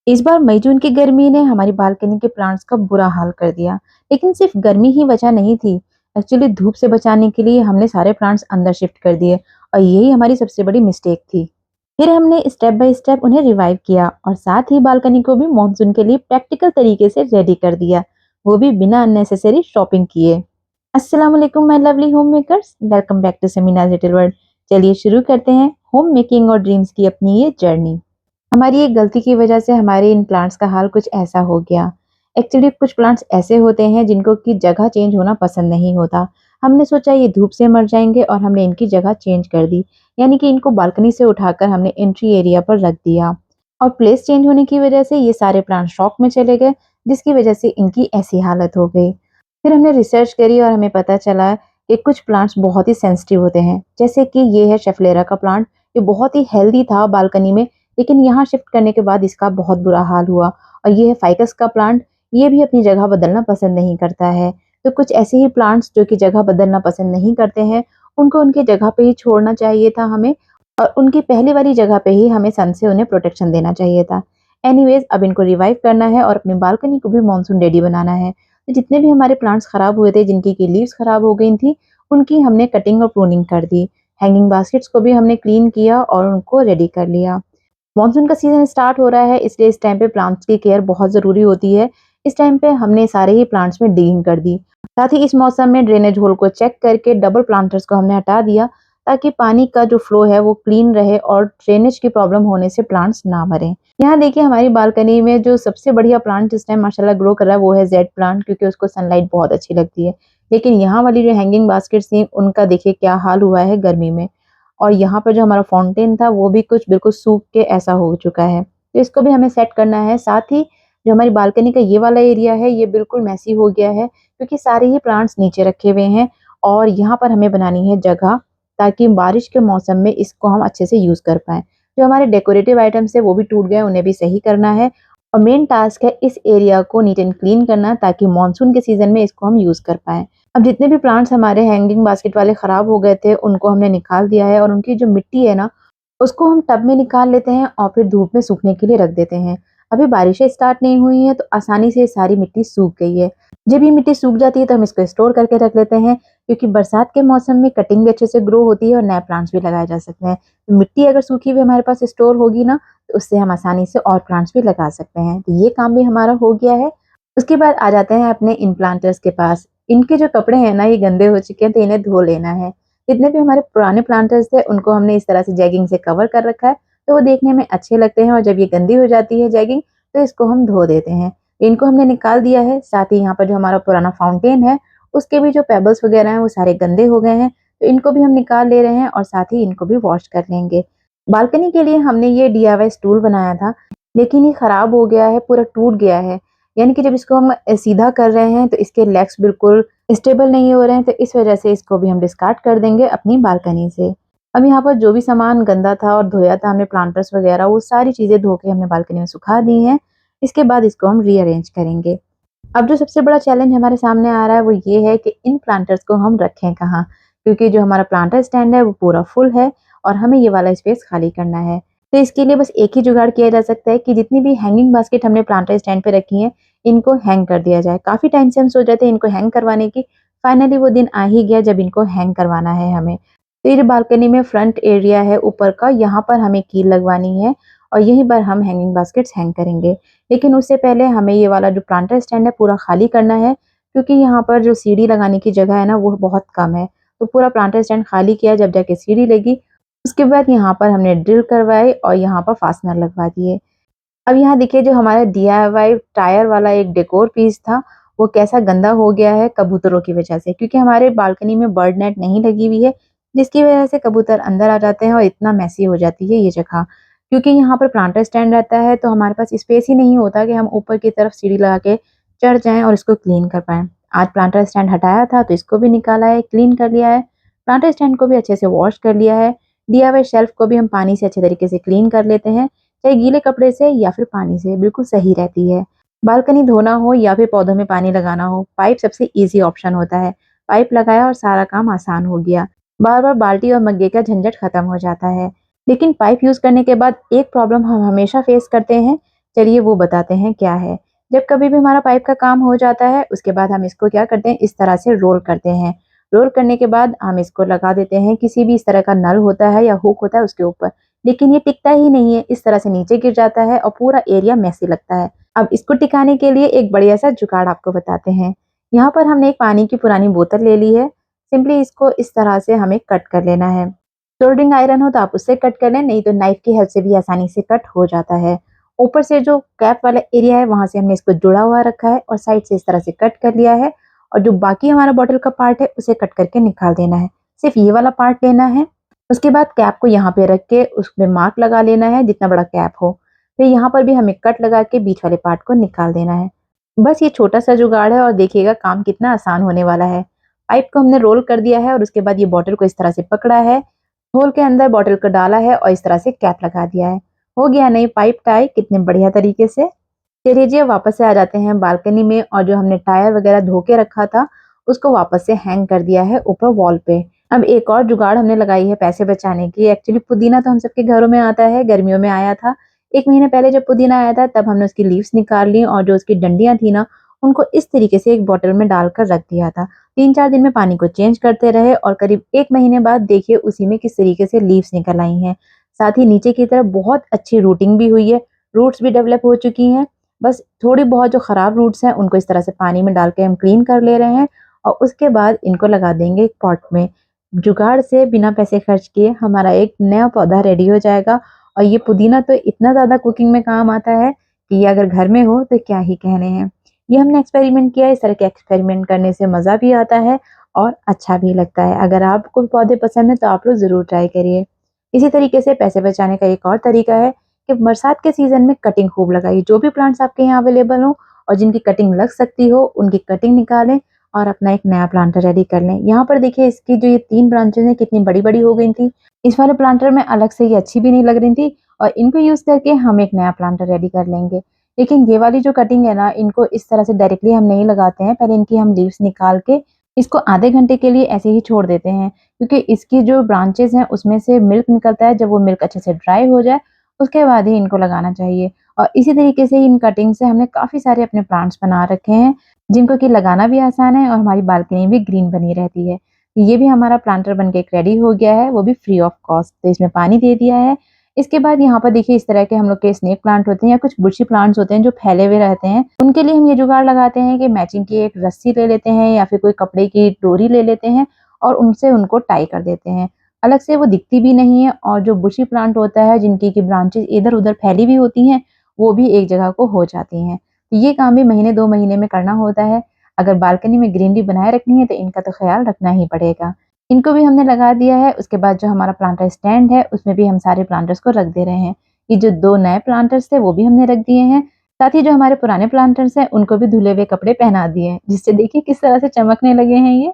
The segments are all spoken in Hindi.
इस बार मई जून की गर्मी ने हमारी बालकनी के प्लांट्स का बुरा हाल कर दिया। लेकिन सिर्फ गर्मी ही वजह नहीं थी। एक्चुअली धूप से बचाने के लिए हमने सारे प्लांट्स अंदर शिफ्ट कर दिए और यही हमारी सबसे बड़ी मिस्टेक थी। फिर हमने स्टेप बाय स्टेप उन्हें रिवाइव किया और साथ ही बालकनी को भी मॉनसून के लिए प्रैक्टिकल तरीके से रेडी कर दिया, वो भी बिना अननेसेसरी शॉपिंग किए। अस्सलाम वालेकुम my lovely homemakers, welcome back to seminar little world. चलिए शुरू करते हैं होम मेकिंग और ड्रीम्स की अपनी ये जर्नी। हमारी एक गलती की वजह से हमारे इन प्लांट्स का हाल कुछ ऐसा हो गया। एक्चुअली कुछ प्लांट्स ऐसे होते हैं जिनको की जगह चेंज होना पसंद नहीं होता। हमने सोचा ये धूप से मर जाएंगे और हमने इनकी जगह चेंज कर दी। यानी कि इनको बालकनी से उठाकर हमने एंट्री एरिया पर रख दिया और प्लेस चेंज होने की वजह से ये सारे प्लांट शॉक में चले गए, जिसकी वजह से इनकी ऐसी हालत हो गई। फिर हमने रिसर्च करी और हमें पता चला कि कुछ प्लांट्स बहुत ही सेंसिटिव होते हैं। जैसे कि ये है शेफलेरा का प्लांट। ये बहुत ही हेल्दी था बालकनी में, लेकिन यहाँ शिफ्ट करने के बाद इसका बहुत बुरा हाल हुआ। और ये है फाइकस का प्लांट। ये भी अपनी जगह बदलना पसंद नहीं करता है। तो कुछ ऐसे ही प्लांट्स जो कि जगह बदलना पसंद नहीं करते हैं, उनको उनकी जगह पे ही छोड़ना चाहिए था हमें। और उनकी पहले वाली जगह पे ही हमें सन से उन्हें प्रोटेक्शन देना चाहिए था। एनीवेज, अब इनको रिवाइव करना है और अपनी बालकनी को भी मॉनसून रेडी बनाना है। तो जितने भी हमारे प्लांट्स खराब हुए थे, जिनकी की लीव्स खराब हो गई थी, उनकी हमने कटिंग और प्रूनिंग कर दी। हैंगिंग बास्केट्स को भी हमने क्लीन किया और उनको रेडी कर लिया। मॉनसून का सीजन स्टार्ट हो रहा है, इसलिए इस टाइम पे प्लांट्स की केयर बहुत ज़रूरी होती है। इस टाइम पे हमने सारे ही प्लांट्स में डिगिंग कर दी। साथ ही इस मौसम में ड्रेनेज होल को चेक करके डबल प्लांटर्स को हमने हटा दिया, ताकि पानी का जो फ्लो है वो क्लीन रहे और ड्रेनेज की प्रॉब्लम होने से प्लांट्स ना मरें। यहाँ देखिए हमारी बालकनी में जो सबसे बढ़िया प्लांट इस टाइम माशाल्लाह ग्रो कर रहा है वो है जेड प्लांट, क्योंकि उसको सनलाइट बहुत अच्छी लगती है। लेकिन यहाँ वाली जो हैंगिंग बास्केट्स थी, उनका देखिए क्या हाल हुआ है गर्मी में। और यहाँ पर जो हमारा फाउंटेन था वो भी कुछ बिल्कुल सूख के ऐसा हो चुका है। तो इसको भी हमें सेट करना है। साथ ही जो हमारी बालकनी का ये वाला एरिया है, ये बिल्कुल मैसी हो गया है, क्योंकि सारे ही प्लांट्स नीचे रखे हुए हैं। और यहाँ पर हमें बनानी है जगह, ताकि बारिश के मौसम में इसको हम अच्छे से यूज़ कर पाएँ। जो हमारे डेकोरेटिव आइटम्स है वो भी टूट गए, उन्हें भी सही करना है। और मेन टास्क है इस एरिया को नीट एंड क्लीन करना, ताकि मानसून के सीज़न में इसको हम यूज़ कर पाएँ। अब जितने भी प्लांट्स हमारे हैंगिंग बास्केट वाले खराब हो गए थे, उनको हमने निकाल दिया है और उनकी जो मिट्टी है ना, उसको हम टब में निकाल लेते हैं और फिर धूप में सूखने के लिए रख देते हैं। अभी बारिशें स्टार्ट नहीं हुई हैं, तो आसानी से ये सारी मिट्टी सूख गई है। जब ये मिट्टी सूख जाती है तो हम इसको स्टोर करके रख लेते हैं, क्योंकि बरसात के मौसम में कटिंग भी अच्छे से ग्रो होती है और नए प्लांट्स भी लगाए जा सकते हैं। तो मिट्टी अगर सूखी हुई हमारे पास स्टोर होगी ना, तो उससे हम आसानी से और प्लांट्स भी लगा सकते हैं। तो ये काम भी हमारा हो गया है। उसके बाद आ जाते हैं अपने इन प्लांटर्स के पास। इनके जो कपड़े हैं ना, ये गंदे हो चुके हैं, तो इन्हें धो लेना है। जितने भी हमारे पुराने प्लांटर्स थे, उनको हमने इस तरह से जैगिंग से कवर कर रखा है, तो वो देखने में अच्छे लगते हैं। और जब ये गंदी हो जाती है जैगिंग, तो इसको हम धो देते हैं। इनको हमने निकाल दिया है। साथ ही यहाँ पर जो हमारा पुराना फाउंटेन है, उसके भी जो पेबल्स वगैरह हैं वो सारे गंदे हो गए हैं, तो इनको भी हम निकाल ले रहे हैं और साथ ही इनको भी वॉश कर लेंगे। बालकनी के लिए हमने ये डीआईवाई स्टूल बनाया था, लेकिन ये खराब हो गया है, पूरा टूट गया है। यानी कि जब इसको हम सीधा कर रहे हैं तो इसके लेग्स बिल्कुल स्टेबल नहीं हो रहे हैं, तो इस वजह से इसको भी हम डिस्कार्ड कर देंगे अपनी बालकनी से। अब यहाँ पर जो भी सामान गंदा था और धोया था हमने, प्लांटर्स वगैरह, वो सारी चीज़ें धो के हमने बालकनी में सुखा दी हैं। इसके बाद इसको हम रीअरेंज करेंगे। अब जो सबसे बड़ा चैलेंज हमारे सामने आ रहा है वो ये है कि इन प्लांटर्स को हम रखें कहाँ? क्योंकि जो हमारा प्लांटर स्टैंड है वो पूरा फुल है और हमें ये वाला स्पेस खाली करना है। तो इसके लिए बस एक ही जुगाड़ किया जा सकता है कि जितनी भी हैंगिंग बास्केट हमने प्लांटर स्टैंड पे रखी हैं, इनको हैंग कर दिया जाए। काफ़ी टाइम से हम सोच रहे थे इनको हैंग करवाने की, फाइनली वो दिन आ ही गया जब इनको हैंग करवाना है हमें। तो ये जो बालकनी में फ्रंट एरिया है ऊपर का, यहाँ पर हमें कील लगवानी है और यहीं पर हम हैंगिंग बास्केट्स हैंग करेंगे। लेकिन उससे पहले हमें ये वाला जो प्लांटर स्टैंड है पूरा खाली करना है, क्योंकि यहाँ पर जो सीढ़ी लगाने की जगह है ना, वो बहुत कम है। तो पूरा प्लांटर स्टैंड खाली किया, जब जाके सीढ़ी लगी। उसके बाद यहाँ पर हमने ड्रिल करवाई और यहाँ पर फास्टनर लगवा दिए। अब यहाँ देखिए जो हमारा डीआईवाई टायर वाला एक डेकोर पीस था, वो कैसा गंदा हो गया है कबूतरों की वजह से, क्योंकि हमारे बालकनी में बर्ड नेट नहीं लगी हुई है, जिसकी वजह से कबूतर अंदर आ जाते हैं और इतना मैसी हो जाती है ये जगह। क्योंकि यहाँ पर प्लांटर स्टैंड रहता है, तो हमारे पास स्पेस ही नहीं होता कि हम ऊपर की तरफ सीढ़ी लगा के चढ़ जाएं और इसको क्लीन कर पाएं। आज प्लांटर स्टैंड हटाया था तो इसको भी निकाला है, क्लीन कर लिया है। प्लांटर स्टैंड को भी अच्छे से वॉश कर लिया है। डीआईवाई शेल्फ को भी हम पानी से अच्छे तरीके से क्लीन कर लेते हैं, चाहे गीले कपड़े से या फिर पानी से, बिल्कुल सही रहती है। बालकनी धोना हो या फिर पौधों में पानी लगाना हो, पाइप सबसे ईज़ी ऑप्शन होता है। पाइप लगाया और सारा काम आसान हो गया। बार-बार बाल्टी और मग्गे का झंझट खत्म हो जाता है। लेकिन पाइप यूज़ करने के बाद एक प्रॉब्लम हम हमेशा फेस करते हैं, चलिए वो बताते हैं क्या है। जब कभी भी हमारा पाइप का काम हो जाता है, उसके बाद हम इसको क्या करते हैं, इस तरह से रोल करते हैं। रोल करने के बाद हम इसको लगा देते हैं किसी भी इस तरह का नल होता है या हुक होता है उसके ऊपर। लेकिन ये टिकता ही नहीं है, इस तरह से नीचे गिर जाता है और पूरा एरिया मेसी लगता है। अब इसको टिकाने के लिए एक बढ़िया सा जुगाड़ आपको बताते हैं। यहाँ पर हमने एक पानी की पुरानी बोतल ले ली है। सिंपली इसको इस तरह से हमें कट कर लेना है। सोल्डरिंग आयरन हो तो आप उससे कट कर लें, नहीं तो नाइफ की हेल्प से भी आसानी से कट हो जाता है। ऊपर से जो कैप वाला एरिया है वहां से हमने इसको जुड़ा हुआ रखा है और साइड से इस तरह से कट कर लिया है। और जो बाकी हमारा बॉटल का पार्ट है उसे कट करके निकाल देना है। सिर्फ ये वाला पार्ट लेना है। उसके बाद कैप को यहाँ पे रख के उसमें मार्क लगा लेना है जितना बड़ा कैप हो। फिर यहाँ पर भी हमें कट लगा के बीच वाले पार्ट को निकाल देना है। बस ये छोटा सा जुगाड़ है और देखिएगा काम कितना आसान होने वाला है। पाइप को हमने रोल कर दिया है और उसके बाद ये बॉटल को इस तरह से पकड़ा है, होल के अंदर बॉटल को डाला है और इस तरह से कैप लगा दिया है। हो गया नई पाइप टाई कितने बढ़िया तरीके से। चलिए जी अब वापस से आ जाते हैं बालकनी में और जो हमने टायर वगैरह धो के रखा था उसको वापस से हैंग कर दिया है ऊपर वॉल पे। अब एक और जुगाड़ हमने लगाई है पैसे बचाने की। एक्चुअली पुदीना तो हम सबके घरों में आता है, गर्मियों में आया था। 1 महीने पहले जब पुदीना आया था तब हमने उसकी लीव्स निकाल ली और जो उसकी डंडियां थी ना उनको इस तरीके से एक बॉटल में डालकर रख दिया था। 3-4 दिन में पानी को चेंज करते रहे और करीब 1 महीने बाद देखिए उसी में किस तरीके से लीव्स निकल आई हैं। साथ ही नीचे की तरफ बहुत अच्छी रूटिंग भी हुई है, रूट्स भी डेवलप हो चुकी हैं। बस थोड़ी बहुत जो खराब रूट्स हैं उनको इस तरह से पानी में डाल के हम क्लीन कर ले रहे हैं और उसके बाद इनको लगा देंगे एक पॉट में। जुगाड़ से बिना पैसे खर्च किए हमारा एक नया पौधा रेडी हो जाएगा। और ये पुदीना तो इतना ज़्यादा कुकिंग में काम आता है कि ये अगर घर में हो तो क्या ही कहने हैं। ये हमने एक्सपेरिमेंट किया है, इस तरह के एक्सपेरिमेंट करने से मज़ा भी आता है और अच्छा भी लगता है। अगर आपको पौधे पसंद है तो आप लोग ज़रूर ट्राई करिए। इसी तरीके से पैसे बचाने का एक और तरीका है कि बरसात के सीज़न में कटिंग खूब लगाइए। जो भी प्लांट्स आपके यहाँ अवेलेबल हो और जिनकी कटिंग लग सकती हो उनकी कटिंग निकालें और अपना एक नया प्लांटर रेडी कर लें। यहाँ पर देखिए इसकी जो ये 3 ब्रांचेज़ हैं कितनी बड़ी-बड़ी हो गई थी। इस वाले प्लांटर में अलग से ये अच्छी भी नहीं लग रही थी और इनको यूज़ करके हम एक नया प्लांटर रेडी कर लेंगे। लेकिन ये वाली जो कटिंग है ना इनको इस तरह से डायरेक्टली हम नहीं लगाते हैं, पहले इनकी हम लीव्स निकाल के इसको आधे घंटे के लिए ऐसे ही छोड़ देते हैं। क्योंकि इसकी जो ब्रांचेज़ हैं उसमें से मिल्क निकलता है, जब वो मिल्क अच्छे से ड्राई हो जाए उसके बाद ही इनको लगाना चाहिए। और इसी तरीके से इन कटिंग से हमने काफ़ी सारे अपने प्लांट्स बना रखे हैं, जिनको कि लगाना भी आसान है और हमारी बालकनी भी ग्रीन बनी रहती है। ये भी हमारा प्लांटर बन के एक रेडी हो गया है, वो भी फ्री ऑफ कॉस्ट। तो इसमें पानी दे दिया है। इसके बाद यहाँ पर देखिए इस तरह के हम लोग के स्नेक प्लांट होते हैं या कुछ बुशी प्लांट्स होते हैं जो फैले हुए रहते हैं। उनके लिए हम ये जुगाड़ लगाते हैं कि मैचिंग की एक रस्सी ले लेते हैं या फिर कोई कपड़े की डोरी ले लेते हैं और उनसे उनको टाई कर देते हैं। अलग से वो दिखती भी नहीं है और जो बुशी प्लांट होता है जिनकी की ब्रांचेस इधर-उधर फैली हुई होती हैं, वो भी एक जगह को हो जाती हैं। तो ये काम भी महीने 2 महीने में करना होता है। अगर बालकनी में ग्रीनरी बनाए रखनी है तो इनका तो ख्याल रखना ही पड़ेगा। इनको भी हमने लगा दिया है। उसके बाद जो हमारा प्लांटर स्टैंड है उसमें भी हम सारे प्लांटर्स को रख दे रहे हैं। ये जो 2 नए प्लांटर्स थे वो भी हमने रख दिए हैं। साथ ही जो हमारे पुराने प्लांटर्स हैं उनको भी धुले हुए कपड़े पहना दिए हैं, जिससे देखिए किस तरह से चमकने लगे हैं ये।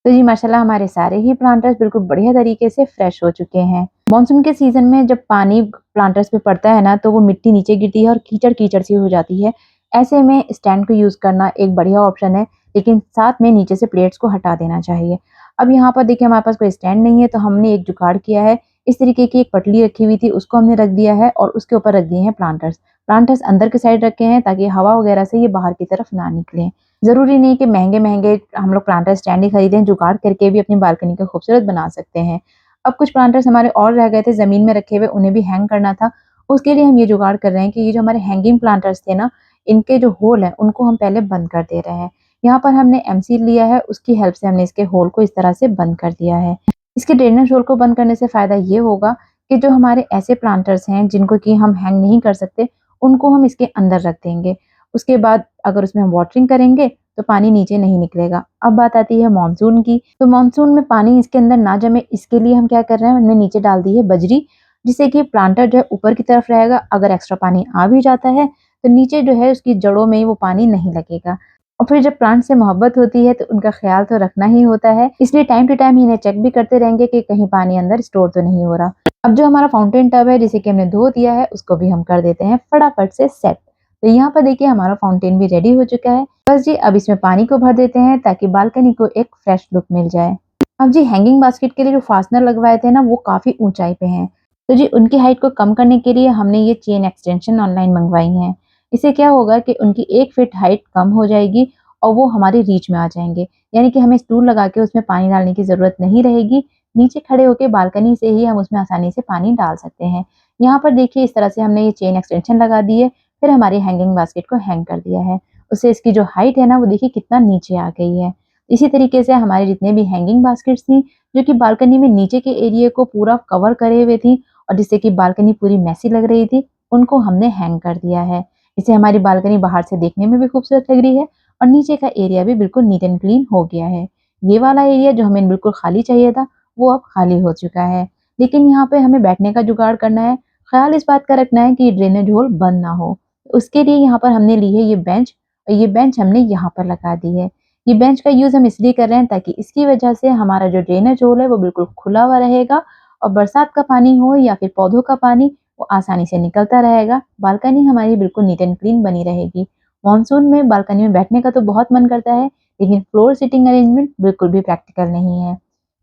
तो जी माशाल्लाह हमारे सारे ही प्लांटर्स बिल्कुल बढ़िया तरीके से फ्रेश हो चुके हैं। मॉनसून के सीज़न में जब पानी प्लांटर्स पे पड़ता है ना तो वो मिट्टी नीचे गिरती है और कीचड़-कीचड़ सी हो जाती है। ऐसे में स्टैंड को यूज़ करना एक बढ़िया ऑप्शन है, लेकिन साथ में नीचे से प्लेट्स को हटा देना चाहिए। अब यहाँ पर देखिए हमारे पास कोई स्टैंड नहीं है तो हमने एक जुगाड़ किया है। इस तरीके की एक पटली रखी हुई थी उसको हमने रख दिया है और उसके ऊपर रख दिए हैं प्लांटर्स। प्लांटर्स अंदर की साइड रखे हैं ताकि हवा वगैरह से ये बाहर की तरफ ना निकलें। ज़रूरी नहीं कि महँगे-महँगे हम लोग प्लांटर स्टैंड ही खरीदें, जुगाड़ करके भी अपनी बालकनी को खूबसूरत बना सकते हैं। अब कुछ प्लांटर्स हमारे और रह गए थे ज़मीन में रखे हुए, उन्हें भी हैंग करना था। उसके लिए हम ये जुगाड़ कर रहे हैं कि ये जो हमारे हैंगिंग प्लांटर्स थे ना, इनके जो होल हैं, उनको हम पहले बंद कर दे रहे हैं। यहाँ पर हमने एमसील लिया है, उसकी हेल्प से हमने इसके होल को इस तरह से बंद कर दिया है। इसके ड्रेनेज होल को बंद करने से फ़ायदा ये होगा कि जो हमारे ऐसे प्लांटर्स हैं, जिनको कि हम हैंग नहीं कर सकते, उनको हम इसके अंदर रख देंगे। उसके बाद अगर उसमें हम वाटरिंग करेंगे तो पानी नीचे नहीं निकलेगा। अब बात आती है मानसून की, तो मानसून में पानी इसके अंदर ना जमे इसके लिए हम क्या कर रहे हैं, हमने नीचे डाल दी है बजरी, जिससे कि प्लांटर जो है ऊपर की तरफ रहेगा। अगर एक्स्ट्रा पानी आ भी जाता है तो नीचे जो है उसकी जड़ों में वो पानी नहीं लगेगा। और फिर जब प्लांट से मोहब्बत होती है तो उनका ख्याल तो रखना ही होता है, इसलिए टाइम टू टाइम इन्हें चेक भी करते रहेंगे कि कहीं पानी अंदर स्टोर तो नहीं हो रहा। अब जो हमारा फाउंटेन टब है जिसे कि हमने धो दिया है उसको भी हम कर देते हैं फटाफट से सेट। तो यहाँ पर देखिए हमारा फाउंटेन भी रेडी हो चुका है। बस जी अब इसमें पानी को भर देते हैं ताकि बालकनी को एक फ्रेश लुक मिल जाए। अब जी हैंगिंग बास्केट के लिए जो फास्टनर लगवाए थे ना वो काफी ऊंचाई पे हैं। तो जी उनकी हाइट को कम करने के लिए हमने ये चेन एक्सटेंशन ऑनलाइन मंगवाई हैं। इससे क्या होगा कि उनकी 1 फीट हाइट कम हो जाएगी और वो हमारी रीच में आ जाएँगे। यानी कि हमें स्टूल लगा के उसमें पानी डालने की ज़रूरत नहीं रहेगी। नीचे खड़े होके बालकनी से ही हम उसमें आसानी से पानी डाल सकते हैं। यहाँ पर देखिए इस तरह से हमने ये चेन एक्सटेंशन लगा दी है, फिर हमारी हैंगिंग बास्केट को हैंग कर दिया है। उससे इसकी जो हाइट है ना वो देखिए कितना नीचे आ गई है। इसी तरीके से हमारे जितने भी हैंगिंग बास्केट्स थी, जो कि बालकनी में नीचे के एरिया को पूरा कवर करे हुए थी और जिससे कि बालकनी पूरी मेसी लग रही थी, उनको हमने हैंग कर दिया है। इससे हमारी बालकनी बाहर से देखने में भी खूबसूरत लग रही है और नीचे का एरिया भी बिल्कुल नीट एंड क्लीन हो गया है। ये वाला एरिया जो हमें बिल्कुल खाली चाहिए था, वो अब खाली हो चुका है। लेकिन यहाँ पे हमें बैठने का जुगाड़ करना है। ख़्याल इस बात का रखना है कि ड्रेनेज होल बंद ना हो। उसके लिए यहाँ पर हमने ली है ये बेंच और ये बेंच हमने यहाँ पर लगा दी है। ये बेंच का यूज़ हम इसलिए कर रहे हैं ताकि इसकी वजह से हमारा जो ड्रेनेज होल है वो बिल्कुल खुला हुआ रहेगा और बरसात का पानी हो या फिर पौधों का पानी वो आसानी से निकलता रहेगा। बालकनी हमारी बिल्कुल नीट एंड क्लीन बनी रहेगी। मॉनसून में बालकनी में बैठने का तो बहुत मन करता है, लेकिन फ्लोर सीटिंग अरेंजमेंट बिल्कुल भी प्रैक्टिकल नहीं है।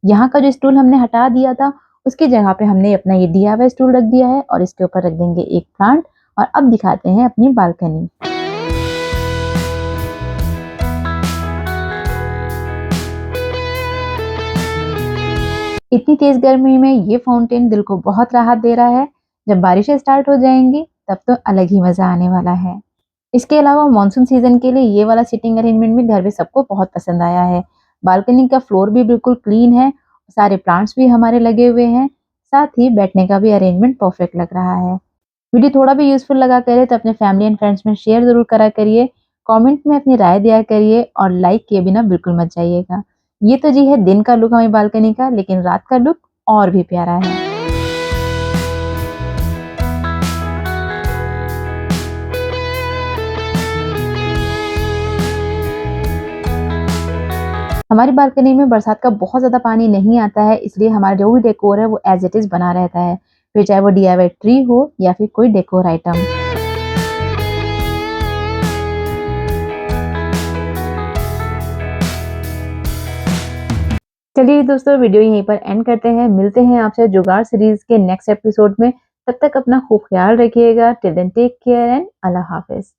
यहाँ का जो स्टूल हमने हटा दिया था, उसकी जगह पे हमने अपना ये डीआईवाई स्टूल रख दिया है और इसके ऊपर रख देंगे एक प्लांट और अब दिखाते हैं अपनी बालकनी। इतनी तेज गर्मी में ये फाउंटेन दिल को बहुत राहत दे रहा है। जब बारिशें स्टार्ट हो जाएंगी तब तो अलग ही मजा आने वाला है। इसके अलावा मानसून सीजन के लिए ये वाला सिटिंग अरेंजमेंट भी घर में सबको बहुत पसंद आया है। बालकनी का फ्लोर भी बिल्कुल क्लीन है, सारे प्लांट्स भी हमारे लगे हुए हैं, साथ ही बैठने का भी अरेंजमेंट परफेक्ट लग रहा है। वीडियो थोड़ा भी यूजफुल लगा करे तो अपने फैमिली एंड फ्रेंड्स में शेयर जरूर करा करिए, कमेंट में अपनी राय दिया करिए और लाइक किए बिना बिल्कुल मत जाइएगा। ये तो जी है दिन का लुक हमारी बालकनी का, लेकिन रात का लुक और भी प्यारा है। हमारी बालकनी में बरसात का बहुत ज़्यादा पानी नहीं आता है, इसलिए हमारा जो भी डेकोर है वो एज़ इट इज़ बना रहता है। फिर चाहे वो डीआईवाई ट्री हो या फिर कोई डेकोर आइटम। चलिए दोस्तों वीडियो यहीं पर एंड करते हैं। मिलते हैं आपसे जुगाड़ सीरीज़ के नेक्स्ट एपिसोड में। तब तक अपना खूब ख्याल रखिएगा। Till then take care and अल्लाह हाफ़िज़।